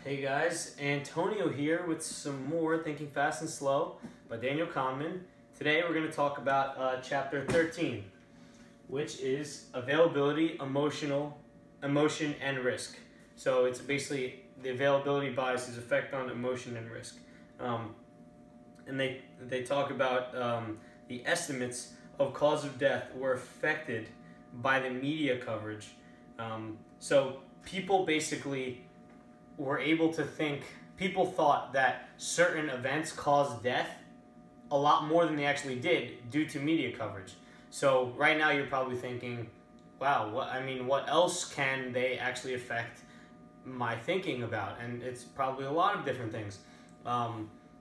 Hey guys, Antonio here with some more Thinking Fast and Slow by Daniel Kahneman. Today we're going to talk about chapter 13, which is availability, emotion, and risk. So it's basically the availability bias's effect on emotion and risk. And they talk about the estimates of cause of death were affected by the media coverage. So people basically were able to think, people thought that certain events caused death a lot more than they actually did due to media coverage. So right now you're probably thinking, wow, what else can they actually affect my thinking about? And it's probably a lot of different things.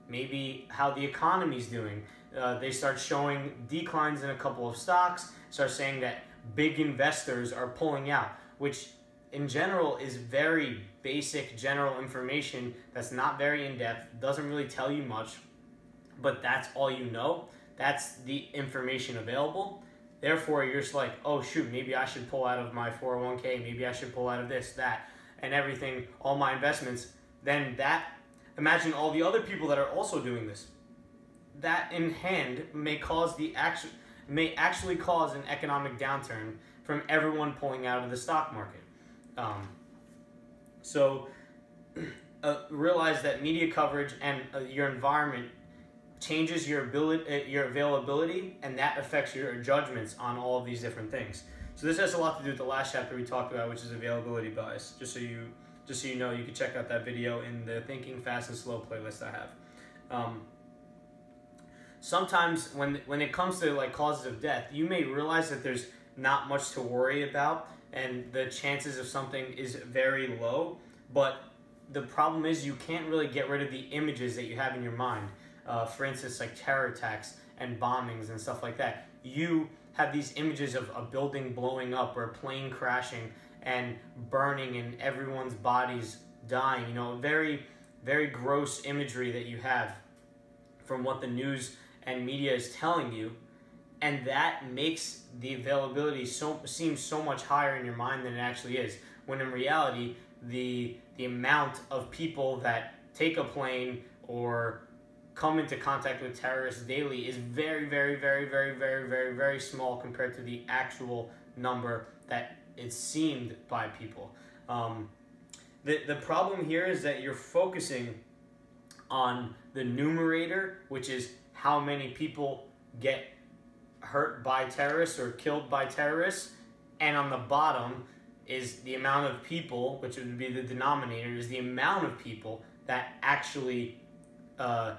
Maybe how the economy's doing. They start showing declines in a couple of stocks, start saying that big investors are pulling out, which in general is very basic general information that's not very in-depth, doesn't really tell you much, but that's all you know. That's the information available. Therefore, you're just like, oh shoot, maybe I should pull out of my 401k, maybe I should pull out of this, that, and everything, all my investments. Then imagine all the other people that are also doing this. That in hand may actually cause an economic downturn from everyone pulling out of the stock market. So realize that media coverage and your environment changes your availability, and that affects your judgments on all of these different things. So this has a lot to do with the last chapter we talked about, which is availability bias. Just so you know, you can check out that video in the Thinking Fast and Slow playlist I have. Sometimes when it comes to like causes of death, you may realize that there's not much to worry about and the chances of something is very low, but the problem is you can't really get rid of the images that you have in your mind. For instance, like terror attacks and bombings and stuff like that. You have these images of a building blowing up or a plane crashing and burning and everyone's bodies dying. You know, very, very gross imagery that you have from what the news and media is telling you. And that makes the availability seem so much higher in your mind than it actually is. When in reality, the amount of people that take a plane or come into contact with terrorists daily is very, very, very, very, very, very, very small compared to the actual number that it seemed by people. The problem here is that you're focusing on the numerator, which is how many people get hurt by terrorists or killed by terrorists, and on the bottom is the amount of people, which would be the denominator, is the amount of people that actually I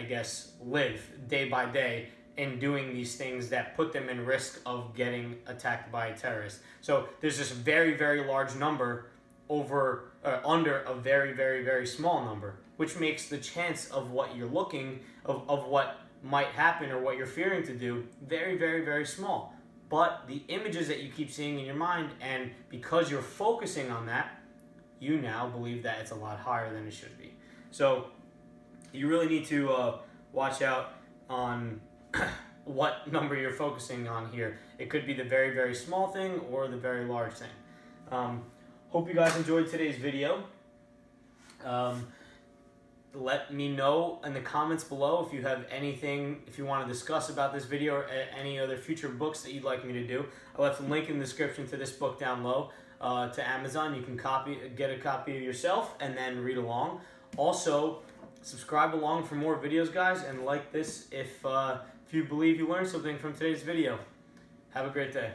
guess live day by day in doing these things that put them in risk of getting attacked by a terrorist. So there's this very, very large number under a very, very, very small number, which makes the chance of what you're looking of what might happen or what you're fearing to do very, very, very small. But the images that you keep seeing in your mind, and because you're focusing on that, you now believe that it's a lot higher than it should be. So you really need to watch out on what number you're focusing on here. It could be the very, very small thing or the very large thing. Hope you guys enjoyed today's video. Let me know in the comments below if you have anything, if you want to discuss about this video or any other future books that you'd like me to do. I left a link in the description to this book down low to Amazon. You can get a copy of yourself and then read along. Also, subscribe along for more videos, guys, and like this if you believe you learned something from today's video. Have a great day.